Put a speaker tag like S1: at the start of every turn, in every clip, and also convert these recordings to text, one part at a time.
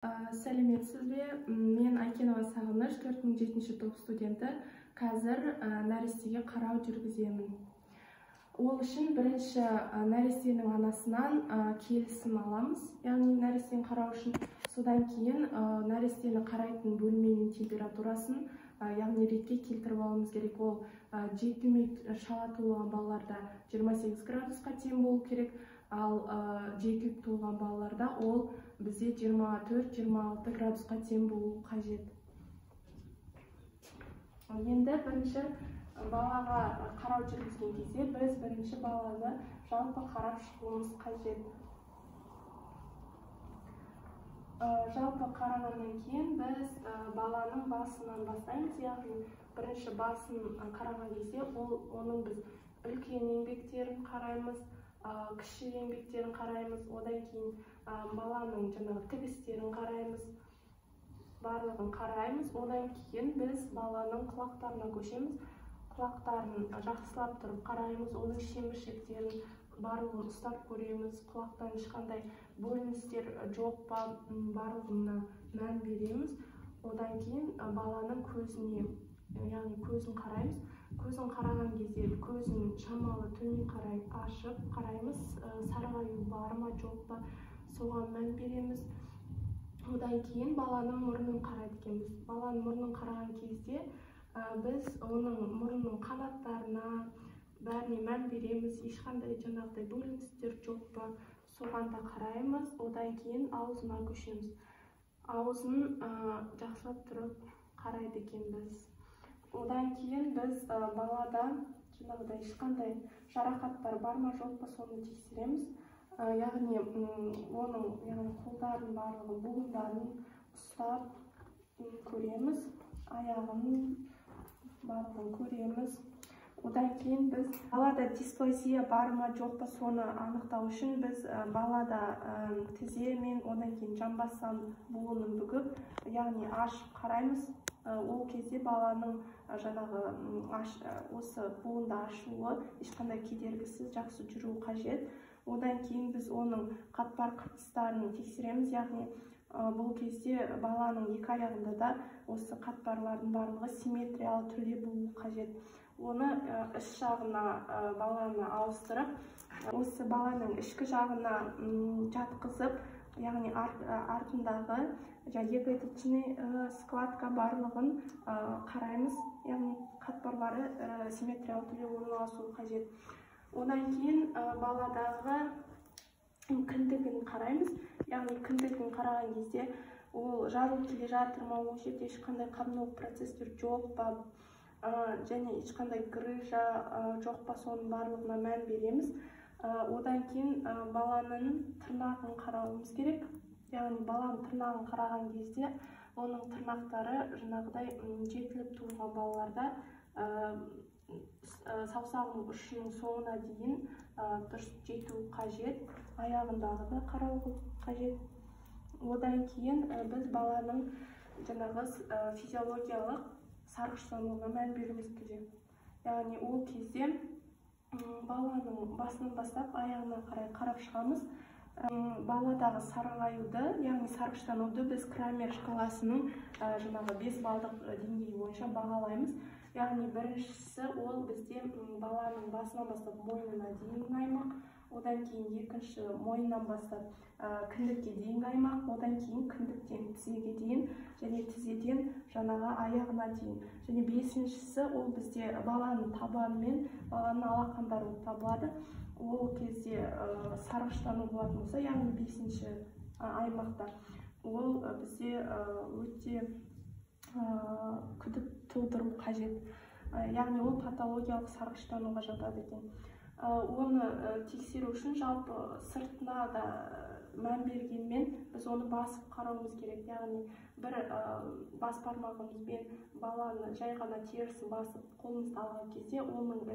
S1: Сәлеметсіз бе? Мен Айкенова Сағыныш, 4007 топ студенті. Қазір нәрестеге қарау жүргіземін. Ол үшін бірінші нәрестенің анасынан келісім аламыз, яғни нәрестені қарау үшін. Содан кейін нәрестені қарайтын бөлменің температурасын, яғни ретке келтіріп алуымыз керек. Ол жетілмей шала туылған балаларда 28 градусқа тең болу керек, ал жетіліп туылған балаларда ол бізде 24-26 градусқа тең болу қажет. Енді бірінші балаға қарау жүргізген кезде біз бірінші баланы жалпы қарап шығуымыз қажет. Жалпы қарағаннан кейін біз баланың басынан бастаймыз, яғни бірінші басын қараған кезде оның біз үлкен еңбектерін қараймыз, кіші еңбектерін қараймыз, одан кейін баланың тігістерін қараймыз, барлығын қараймыз. Одан кейін біз баланың құлақтарына көшеміз, құлақтарын жақсылап тұрып қараймыз, оның шеміршектерін барлығын ұстап көреміз, құлақтан ешқандай бөліністер жоқ па, барлығына мән береміз. Одан кейін баланың көзіне, яғни көзін қараймыз. Көзін қараған кезде көзін шамалы төмен қарай ашып қараймыз, сарғаю бар ма жоқ па, соған мән береміз. Одан кейін баланың мұрнын қарайды екенбіз. Баланың мұрнын қараған кезде біз оның мұрнының қанаттарына бәріне мән береміз, ешқандай бөліністер жоқ па, соған да қараймыз. Одан кейін аузына көшеміз. Аузын жақсылап тұрып қарайды екенбіз. Одан кейін біз балада ешқандай жарақаттар бар ма жоқ па, соны тексереміз. Яғни оның қолдарын барлығын, буындарын ұстап көреміз, аяғын барлығын көреміз. Одан кейін біз балада дисплазия бар ма жоқ па, соны анықтау үшін біз балада тізе мен одан кейін жамбастан буынын бүгіп, яғни ашып қараймыз. Ол кезде баланың осы буынды ашуы ешқандай кедергісіз жақсы жүру қажет. Одан кейін біз оның қатпар қыртыстарын тексереміз, яғни бұл кезде баланың екі аяғында да осы қатпарлардың барлығы симметриялы түрде болуы қажет. Оны іш жағына баланы ауыстырып, осы баланың ішкі жағына жатқызып, яғни артындағы ягодичный складка барлығын қараймыз, яғни қатпарлары симметриялы түрде орналасуы қажет. Одан кейін баладағы кіндігін қараймыз, яғни кіндігін қараған кезде ол жарылып келе жатыр ма, ол жерде ешқандай қабыну процестер жоқ па, және ешқандай грыжа жоқ па, соның барлығына мән береміз. Одан кейін баланың тырнағын қарауымыз керек. Яғни баланың тырнағын қараған кезде оның тырнақтары жетіліп туылған балаларда саусағының ұшының соңына дейін дұрыс жету қажет, аяғындағы да қарау қажет. Одан кейін біз баланың физиологиялық сарғыштануына мән беруіміз керек. Яғни ол кезде баланың басынан бастап аяғына қарай қарап шығамыз. Баладағы сарғаюды, яғни сарғыштануды біз Крамер шкаласының 5 балдық деңгейі бойынша бағалаймыз. Яғни біріншісі ол бізде баланың басынан бастап мойнына дейінгі аймақ, одан кейін екінші мойнынан бастап кіндікке дейінгі аймақ, одан кейін кіндіктен тізеге дейін, және тізеден аяғына дейін. Және бесіншісі ол бізде баланың табаны мен баланың алақандары болып табылады. Ол кезде сарғыштану болатын болса, яғни бесінші аймақта, ол бізде өте күдік тудыру қажет. Яғни ол патологиялық сарғыштануға жатады екен. Оны тексеру үшін жалпы сыртына да мән бергенмен біз оны басып қарауымыз керек. Яғни бір бас пармағымызбен баланы жай ғана терісін басып қолымызды алған кезде оның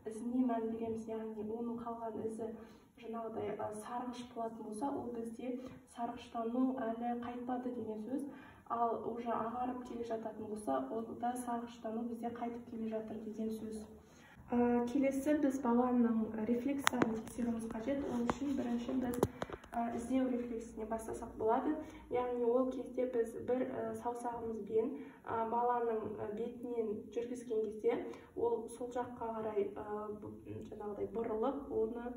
S1: ізіне мән береміз. Яғни оның қалған ізі сарғыш болатын болса, ол бізде сарғыштану әлі қайтпады деген сөз. Ал уже ағарып келе жататын болса, олда сарғыштану бізде қайтып келе жатыр деген сөз. Келесі біз баланың рефлекстарын тексеруіміз қажет. Ол үшін бірінші біз іздеу рефлексіне бастасақ болады. Яғни ол кезде біз бір саусағымызбен баланың бетінен жүргізген кезде ол сол жаққа қарай жаңағыдай бұрылып, оны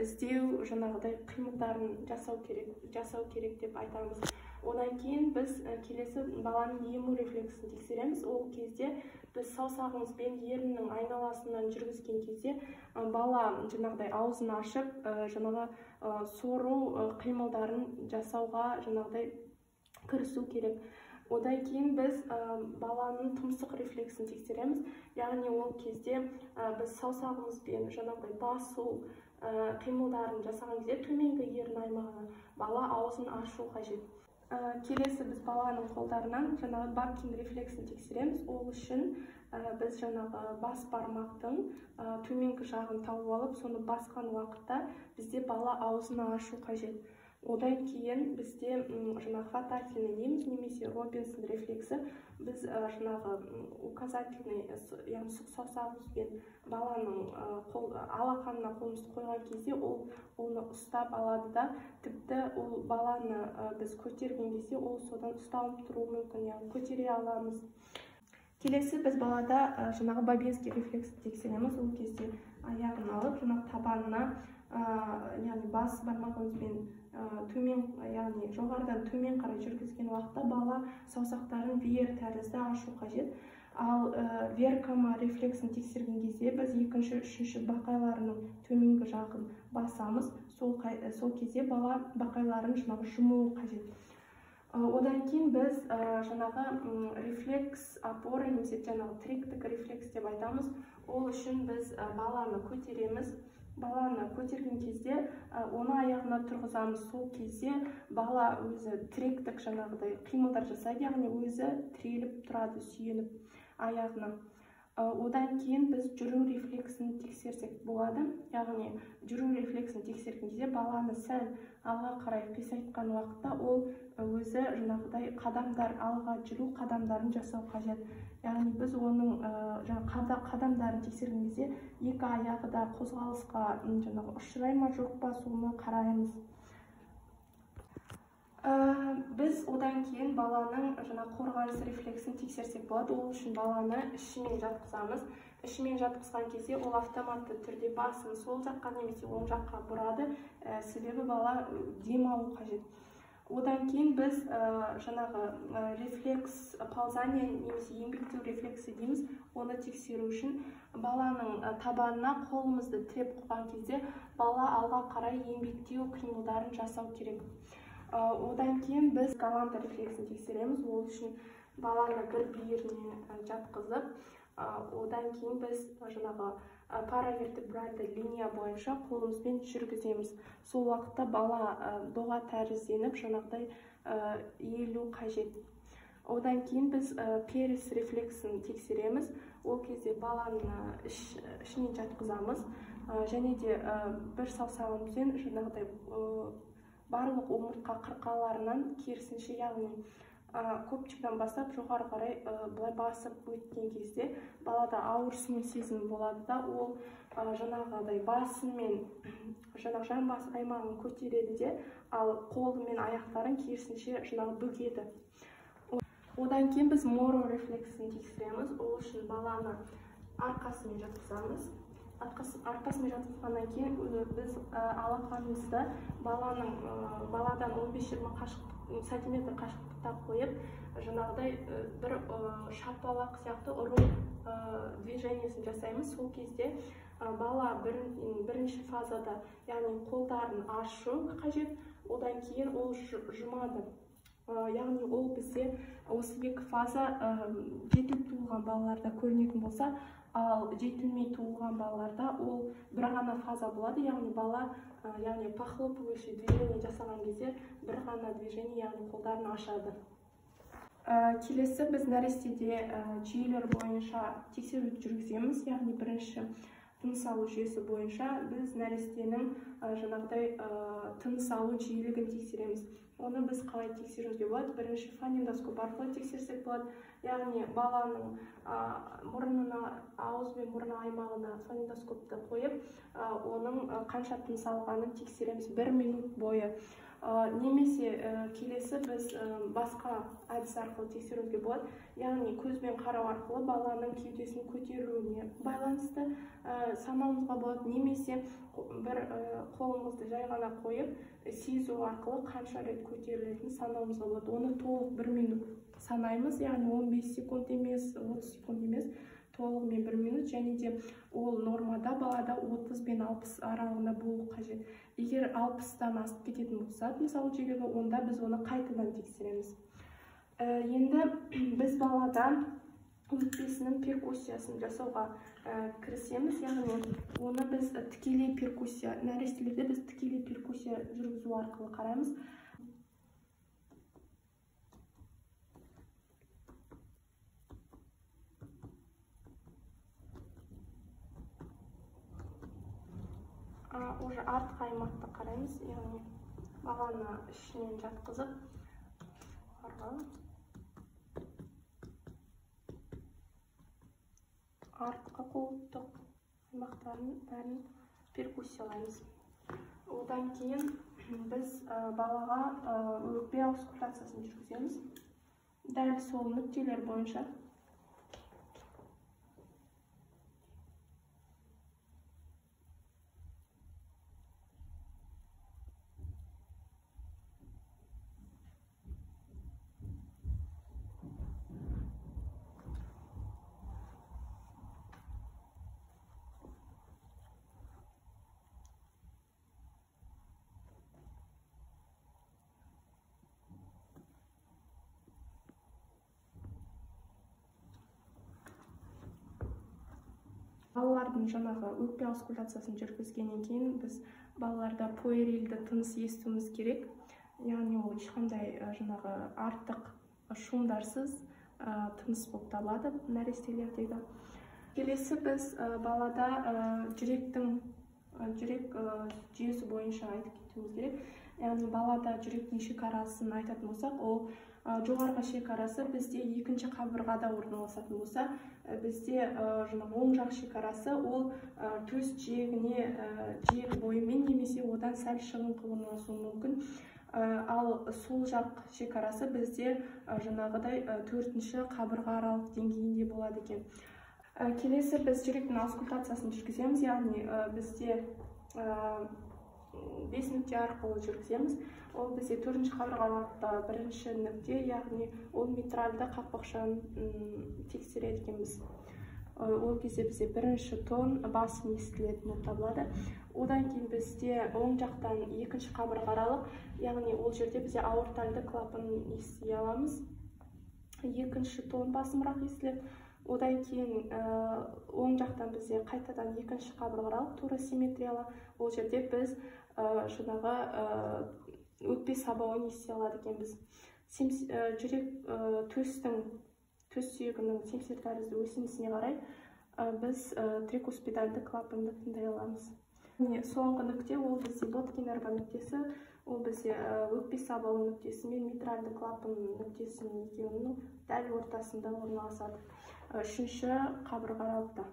S1: іздеу жаңағыдай қимылдарын жасау керек деп айтамыз. Одан кейін біз келесі баланың ему рефлексін тексереміз. Ол кезде біз саусағымызбен еріннің айналасынан жүргізген кезде бала жаңағыдай аузын ашып, жаңағы сору қимылдарын жасауға жаңағыдай кірісу керек. Одан кейін біз баланың тұмсық рефлексін тексереміз. Яғни ол кезде біз саусағымызбен жаңағыдай басу қимылдарын жасаған кезде төменгі ерін аймағына бала аузын ашу қажет. Келесі біз баланың қолдарынан жаңағы баккин рефлексін тексереміз. Ол үшін біз жаңағы бас бармақтың төменгі жағын тауып алып, соны басқан уақытта бізде бала аузын ашу қажет. Одан кейін бізде жаңағы хватательный дейміз, немесе Робинсон рефлексі. Біз жаңағы указательный, яғни сұқ саусағымызбен баланың алақанына қолымызды қойған кезде ол оны ұстап алады да, тіпті ол баланы біз көтерген кезде ол содан ұсталып тұруы мүмкін, яғни көтере аламыз. Келесі біз балада жаңағы бабинский рефлексті тексереміз. Ол кезде аяғын алып, жаңағы табанына, яғни бас бармағымызбен төмен, яғни жоғарыдан төмен қарай жүргізген уақытта бала саусақтарын веер тәрізді ашу қажет. Ал веркама рефлексін тексерген кезде біз екінші, үшінші бақайларының төменгі жағын басамыз. Сол кезде бала бақайларын жаңағы жұмуы қажет. Одан кейін біз жаңағы рефлекс опора, немесе жаңағы триктік рефлекс деп айтамыз. Ол үшін біз баланы көтереміз. Баланы көтерген кезде оны аяғына тұрғызамыз. Сол кезде бала өзі триктік жаңағыдай қимылдар жасайды, яғни өзі тіреліп тұрады, сүйеніп аяғына. Одан кейін біз жүру рефлексін тексерсек болады. Яғни жүру рефлексін тексерген кезде баланы сәл алға қарай қисайтқан уақытта ол өзі жаңағыдай қадамдар, алға жүру қадамдарын жасау қажет. Яғни біз оның қадамдарын тексерген кезде екі аяғы да қозғалысқа жаңағы ұшырай ма жоқ па, соны қараймыз. Біз одан кейін баланың қорғаныс рефлексін тексерсек болады. Ол үшін баланы ішімен жатқызамыз. Ішімен жатқызған кезде ол автоматты түрде басын сол жаққа немесе оң жаққа бұрады, себебі бала дем алу қажет. Одан кейін біз жаңағы рефлекс ползания немесе еңбектеу рефлексі дейміз. Оны тексеру үшін баланың табанына қолымызды тіреп қойған кезде бала алға қарай еңбектеу қимылдарын жасау керек. Одан кейін біз галанта рефлексін тексереміз. Ол үшін баланы бір бүйіріне жатқызып, одан кейін біз жаңағы паравертебральды линия бойынша қолымызбен жүргіземіз. Сол уақытта бала доға тәрізденіп, жаңағыдай иілу қажет. Одан кейін біз перис рефлексін тексереміз. Ол кезде баланы ішінен жатқызамыз, және де бір саусағымызбен жаңағыдай барлық омыртқа қырқаларынан керісінше, яғни көпчіктен бастап жоғары қарай былай басып өткен кезде балада ауырсыну сезімі болады да, ол жаңағыдай басымен жаңағы жамбас аймағын көтереді де, ал қолы мен аяқтарын керісінше жаңағы бүгеді. Одан кейін біз моро рефлексін тексереміз. Ол үшін баланы арқасымен жатқызамыз. Арқасымен жатқызғаннан кейін біз алақанымызды баладан 15-20 сантиметр қашықтықта қойып, жаңағыдай бір шапалақ сияқты ұру движениесін жасаймыз. Сол кезде бала бірінші фазада, яғни қолдарын ашу қажет, одан кейін ол жұмады. Яғни ол бізде осы екі фаза жетіліп туылған балаларда көрінетін болса, ал жетілмей туылған балаларда ол бір ғана фаза болады. Яғни бала похлопывающий движение жасаған кезде бір ғана движение, яғни қолдарын ашады. Келесі біз нәрестеде жүйелер бойынша тексеру жүргіземіз. Яғни бірінші тыныс алу жүйесі бойынша біз нәрестенің жаңағыдай тыныс алу жиілігін тексереміз. Оны біз қалай тексеруге болады? Бірінші фонендоскоп арқылы тексерсек болады. Яғни баланың мұрнына, ауыз бен мұрны аймағына фонендоскопты қойып, оның қанша тыныс алғанын тексереміз 1 минут бойы. Немесе келесі біз басқа әдіс арқылы тексеруге болады. Яғни көзбен қарау арқылы баланың кеудесінің көтерілуіне байланысты санауымызға болады. Немесе бір қолымызды жай ғана қойып, сезу арқылы қанша рет көтерілетінін санауымызға болады. Оны толық 1 минут санаймыз, яғни 15 секунд емес, 30 секунд емес, толығымен 1 минут, және де ол нормада балада 30 бен 60 аралығында болу қажет. Егер 60-тан асып кететін болса, тыныс алу жиілігі, онда біз оны қайтадан тексереміз. Енді біз балада өкпесінің перкуссиясын жасауға кірісеміз, яғни оны біз тікелей перкуссия, нәрестелерде біз тікелей перкуссия жүргізу арқылы қараймыз. Уже артқы аймақты қараймыз, яғни баланы ішінен жатқызып, артқы қолтық аймақтарын бәрін перкуссиялаймыз. Одан кейін біз балаға өкпе аускультациясын жүргіземіз. Дәл сол нүктелер бойынша. Балалардың жаңағы өкпе аускультациясын жүргізгеннен кейін біз балаларда пуэрилді тыныс естуіміз керек. Яғни ол ешқандай жаңағы артық шумдарсыз тыныс болып табылады нәрестелердегі. Келесі біз балада жүрек жүйесі бойынша айтып кетуіміз керек. Яғни балада жүректің шекарасын айтатын болсақ, ол жоғарғы шекарасы бізде екінші қабырғада орналасатын болса, бізде оң жақ шекарасы ол төс жиегіне жиек бойымен немесе одан сәл шығыңқы орналасуы мүмкін. Ал сол жақ шекарасы бізде жаңағыдай 4-ші қабырға аралық деңгейінде болады екен. Келесі біз жүректің аускультациясын жүргіземіз, яғни бізде 5 нүкте арқылы жүргіземіз. Ол бізде 4-ші қабырғалықта 1-ші нүкте, яғни ол митральды қақпақшаны тексереді екенбіз. Ол кезде бізде 1-ші тон басым естілетін болып табылады. Одан кейін бізде оң жақтан 2-ші қабырға аралық, яғни ол жерде бізде аортальды клапанын ести аламыз. 2-ші тон басымырақ естіледі. Одан кейін оң жақтан бізде қайтадан 2-ші қабырға аралық туросимметриялы. Ол жерде біз жаңағы өкпе сабауын ести алады екенбіз. Жүрек төс сүйегінің семсер тәрізді өсімісіне қарай біз трикуспидальды клапанды тыңдай аламыз. Соңғы нүкте ол бізде Боткин-Эрба нүктесі, ол бізде өкпе сабауы нүктесі мен митральды клапан нүктесінің екеуінің дәл ортасында орналасады. 3-ші қабырға аралықта.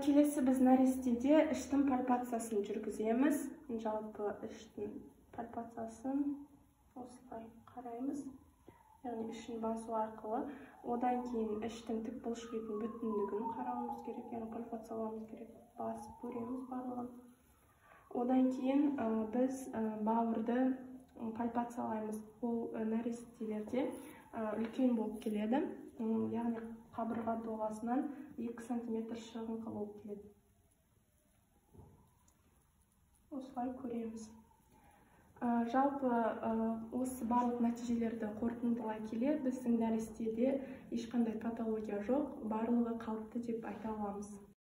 S1: Келесі біз нәрестеде іштің пальпациясын жүргіземіз. Жалпы іштің пальпациясын осылай қараймыз. Яғни ішін басу арқылы. Одан кейін іштің тік бұлшық етін бүтіндігін қарауымыз керек, яғни пальпациялауымыз керек. Басып көреміз барлығын. Одан кейін біз бауырды пальпациялаймыз. Ол нәрестелерде үлкен болып келеді. Яғни қабырға доғасынан 2 см шығыңқы болып келеді. Осылай көреміз. Жалпы осы барлық нәтижелерді қорытындылай келе, біздің нәрестеде ешқандай патология жоқ, барлығы қалыпты деп айта аламыз.